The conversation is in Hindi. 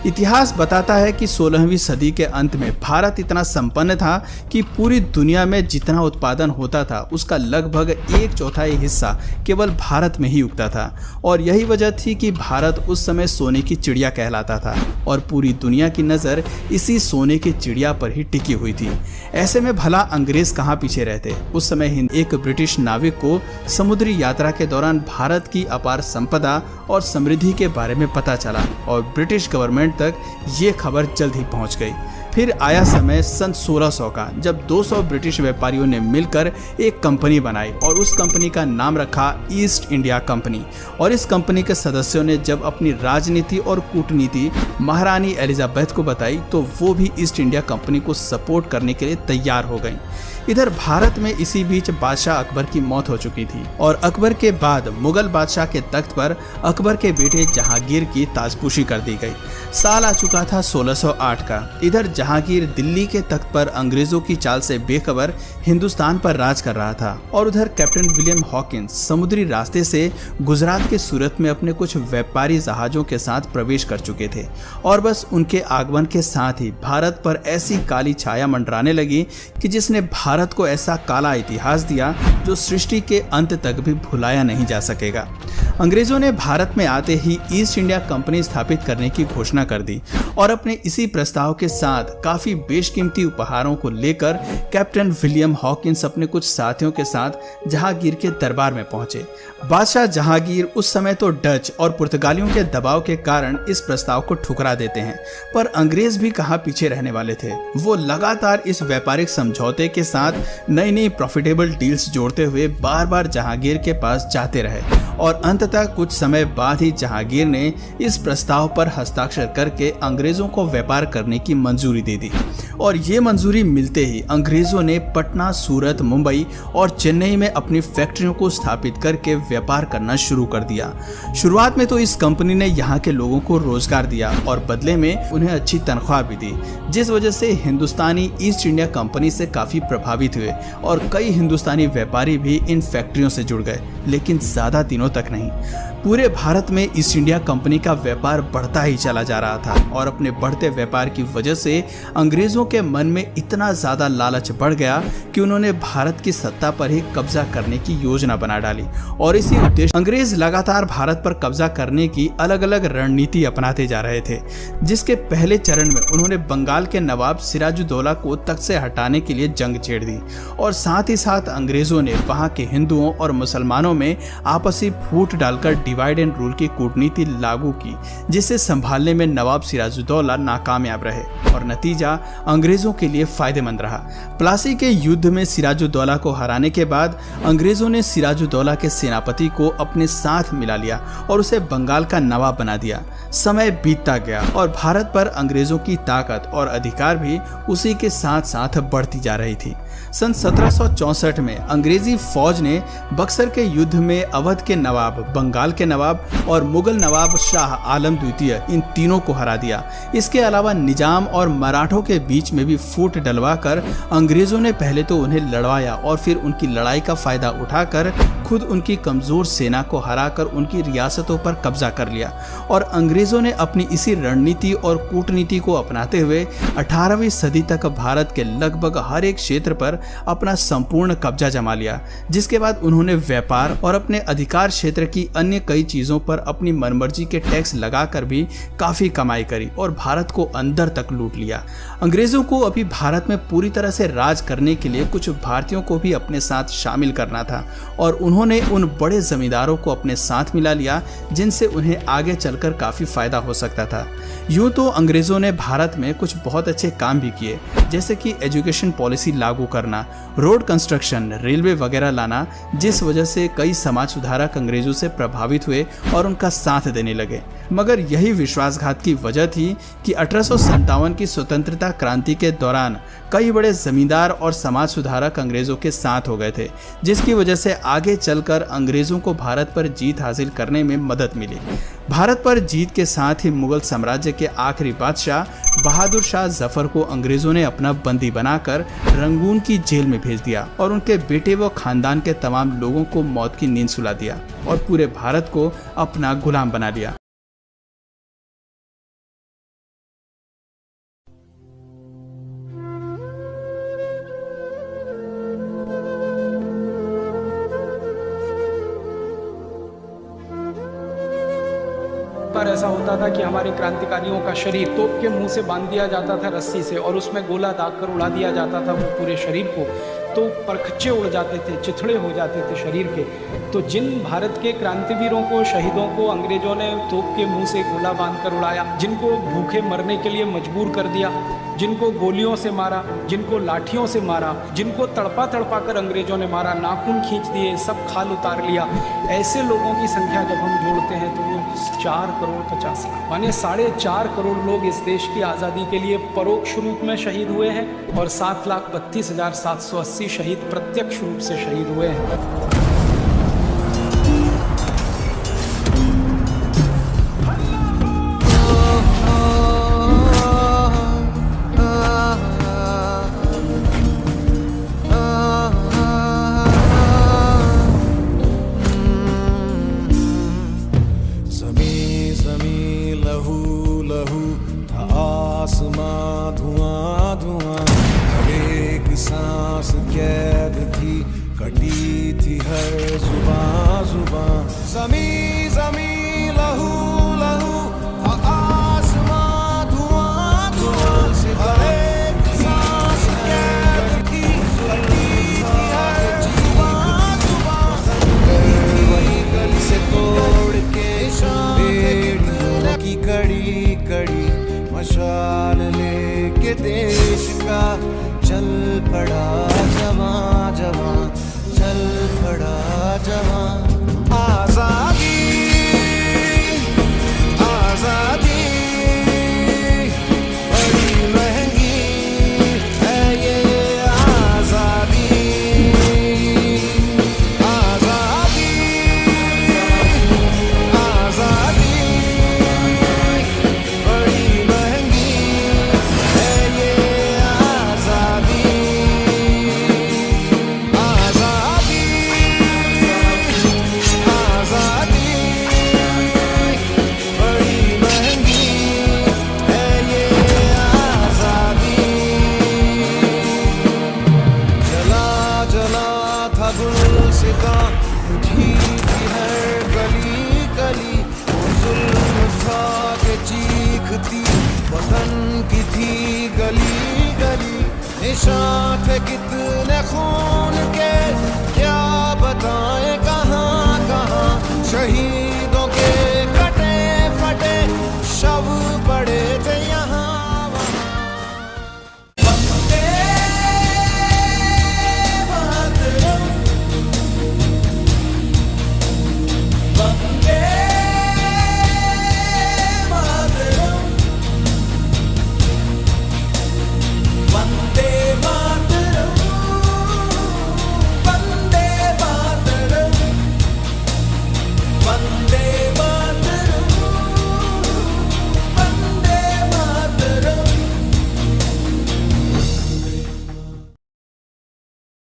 इतिहास बताता है कि 16वीं सदी के अंत में भारत इतना संपन्न था कि पूरी दुनिया में जितना उत्पादन होता था उसका लगभग 1/4 हिस्सा केवल भारत में ही उगता था। और यही वजह थी कि भारत उस समय सोने की चिड़िया कहलाता था और पूरी दुनिया की नज़र इसी सोने की चिड़िया पर ही टिकी हुई थी। ऐसे में भला अंग्रेज कहाँ पीछे रहते। उस समय एक ब्रिटिश नाविक को समुद्री यात्रा के दौरान भारत की अपार संपदा और समृद्धि के बारे में पता चला और ब्रिटिश गवर्नमेंट तक ये खबर जल्द ही पहुंच गई। फिर आया समय सन 1600 का, जब 200 ब्रिटिश व्यापारियों ने मिलकर एक कंपनी बनाई और उस कंपनी का नाम रखा ईस्ट इंडिया कंपनी। और इस कंपनी के सदस्यों ने जब अपनी राजनीति और कूटनीति महारानी एलिजाबेथ को बताई तो वो भी ईस्ट इंडिया कंपनी को सपोर्ट करने के लिए तैयार हो गई। इधर भारत में इसी बीच बादशाह अकबर की मौत हो चुकी थी और अकबर के बाद मुगल बादशाह के तख्त पर अकबर के बेटे जहांगीर की ताजपोशी कर दी गई। साल आ चुका था 1608 का। इधर जहांगीर दिल्ली के तख्त पर अंग्रेजों की चाल से बेखबर हिंदुस्तान पर राज कर रहा था और उधर कैप्टन विलियम हॉकिंस समुद्री रास्ते से गुजरात के सूरत में अपने कुछ व्यापारी जहाजों के साथ प्रवेश कर चुके थे। और बस उनके आगमन के साथ ही भारत पर ऐसी काली छाया मंडराने लगी कि जिसने भारत को ऐसा काला इतिहास दिया जो सृष्टि के अंत तक भी भुलाया नहीं जा सकेगा। अंग्रेजों ने भारत में आते ही ईस्ट इंडिया कंपनी स्थापित करने की घोषणा कर दी और अपने इसी प्रस्ताव के साथ काफी बेशकीमती उपहारों को लेकर कैप्टन विलियम हॉकिंस अपने कुछ साथियों के साथ जहांगीर के दरबार में पहुंचे। बादशाह जहांगीर उस समय तो डच और पुर्तगालियों के दबाव के कारण इस प्रस्ताव को ठुकरा देते हैं, पर अंग्रेज भी कहाँ पीछे रहने वाले थे। वो लगातार इस व्यापारिक समझौते के साथ नई नई प्रॉफिटेबल डील्स जोड़ते हुए बार बार जहांगीर के पास जाते रहे और अंततः कुछ समय बाद ही जहांगीर ने इस प्रस्ताव पर हस्ताक्षर करके अंग्रेजों को व्यापार करने की मंजूरी दे दी। और ये मंजूरी मिलते ही अंग्रेजों ने पटना, सूरत, मुंबई और चेन्नई में अपनी फैक्ट्रियों को स्थापित करके व्यापार करना शुरू कर दिया। शुरुआत में तो इस कंपनी ने यहाँ के लोगों को रोजगार दिया और बदले में उन्हें अच्छी तनख्वाह भी दी, जिस वजह से हिंदुस्तानी ईस्ट इंडिया कंपनी से काफी प्रभावित हुए और कई हिंदुस्तानी व्यापारी भी इन फैक्ट्रियों से जुड़ गए, लेकिन ज्यादा दिनों तक नहीं। पूरे भारत में ईस्ट इंडिया कंपनी का व्यापार बढ़ता ही चला जा रहा था और अपने बढ़ते व्यापार की वजह से अंग्रेजों के मन में इतना ज्यादा लालच बढ़ गया कि उन्होंने भारत की सत्ता पर ही कब्जा करने की योजना बना डाली। और इसी उद्देश्य अंग्रेज लगातार भारत पर कब्जा करने की अलग अलग रणनीति अपनाते जा रहे थे, जिसके पहले चरण में उन्होंने बंगाल के नवाब सिराजुद्दौला को तख्त से हटाने के लिए जंग छेड़ दी और साथ ही साथ अंग्रेजों ने वहां के हिंदुओं और मुसलमानों में आपसी फूट डालकर डिवाइड एंड रूल की कूटनीति लागू की, जिसे संभालने में नवाब सिराजुद्दौला नाकामयाब रहे और नतीजा अंग्रेजों के लिए फायदेमंद रहा। प्लासी के युद्ध में सिराजुद्दौला को हराने के बाद अंग्रेजों ने सिराजुद्दौला के सेनापति को अपने साथ मिला लिया और उसे बंगाल का नवाब बना दिया। समय बीतता गया और भारत पर अंग्रेजों की ताकत और अधिकार भी उसी के साथ साथ बढ़ती जा रही थी। सन 1764 में अंग्रेजी फौज ने बक्सर के युद्ध में अवध के नवाब, बंगाल के नवाब और मुगल नवाब शाह आलम द्वितीय इन तीनों को हरा दिया। इसके अलावा निजाम और मराठों के बीच में भी फूट डलवाकर अंग्रेजों ने पहले तो उन्हें लड़वाया और फिर उनकी लड़ाई का फायदा उठाकर खुद उनकी कमजोर सेना को हराकर उनकी रियासतों पर कब्जा कर लिया। और अंग्रेजों ने अपनी इसी रणनीति और कूटनीति को अपनाते हुए 18वीं सदी तक भारत के लगभग हर एक क्षेत्र पर अपना संपूर्ण कब्जा जमा लिया, जिसके बाद उन्होंने व्यापार और अपने अधिकार क्षेत्र की अन्य कई चीजों पर अपनी मनमर्जी के टैक्स लगाकर भी काफी कमाई करी और भारत को अंदर तक लूट लिया। अंग्रेजों को अभी भारत में पूरी तरह से राज करने के लिए कुछ भारतीयों को भी अपने साथ शामिल करना था और उन्होंने उन बड़े जमींदारों को अपने साथ मिला लिया जिनसे उन्हें आगे चलकर काफी फायदा हो सकता था। यूं तो अंग्रेजों ने भारत में कुछ बहुत अच्छे काम भी किए, जैसे कि एजुकेशन पॉलिसी लागू करना, रोड कंस्ट्रक्शन, रेलवे वगैरह लाना, जिस वजह से कई समाज सुधारक अंग्रेजों से प्रभावित हुए और उनका साथ देने लगे। मगर यही विश्वासघात की वजह थी कि 1857 की स्वतंत्रता क्रांति के दौरान कई बड़े जमींदार और समाज सुधारक अंग्रेजों के साथ हो गए थे, जिसकी वजह से आगे चलकर अंग्रेजों को भारत पर जीत हासिल करने में मदद मिली। भारत पर जीत के साथ ही मुगल साम्राज्य के आखिरी बादशाह बहादुर शाह जफर को अंग्रेजों ने अपना बंदी बनाकर रंगून की जेल में भेज दिया और उनके बेटे व खानदान के तमाम लोगों को मौत की नींद सुला दिया और पूरे भारत को अपना गुलाम बना लिया। ऐसा होता था कि हमारे क्रांतिकारियों का शरीर तोप के मुंह से बांध दिया जाता था रस्सी से, और उसमें गोला दाग कर उड़ा दिया जाता था वो पूरे शरीर को, तो परखच्चे उड़ जाते थे, चिथड़े हो जाते थे शरीर के। तो जिन भारत के क्रांतिवीरों को, शहीदों को अंग्रेजों ने तोप के मुंह से गोला बांधकर उड़ाया, जिनको भूखे मरने के लिए मजबूर कर दिया, जिनको गोलियों से मारा, जिनको लाठियों से मारा, जिनको तड़पा तड़पा कर अंग्रेजों ने मारा, नाखून खींच दिए, सब खाल उतार लिया, ऐसे लोगों की संख्या जब हम जोड़ते हैं तो वो 4,50,00,000 माने 4.5 करोड़ लोग इस देश की आज़ादी के लिए परोक्ष रूप में शहीद हुए हैं, और 7,32,780 शहीद प्रत्यक्ष रूप से शहीद हुए हैं। आसमां धुआं धुआं, हर एक सांस कैद थी, कटी थी हर जुबां जुबां। ज़मीं ज़मीं लहू लहू, आसमां धुआं धुआं, हर एक सांस कैद थी, कटी थी हर जुबां जुबां। गली से तोड़ के बेड़ियों की कड़ी कड़ी मशाल लेके देश का चल पड़ा जवां जवां, चल पड़ा जवां। आज़ादी आज़ादी बड़ी महंगी है ये आज़ादी, आज़ादी आज़ादी वतन की थी गली गली, निशान थे कितने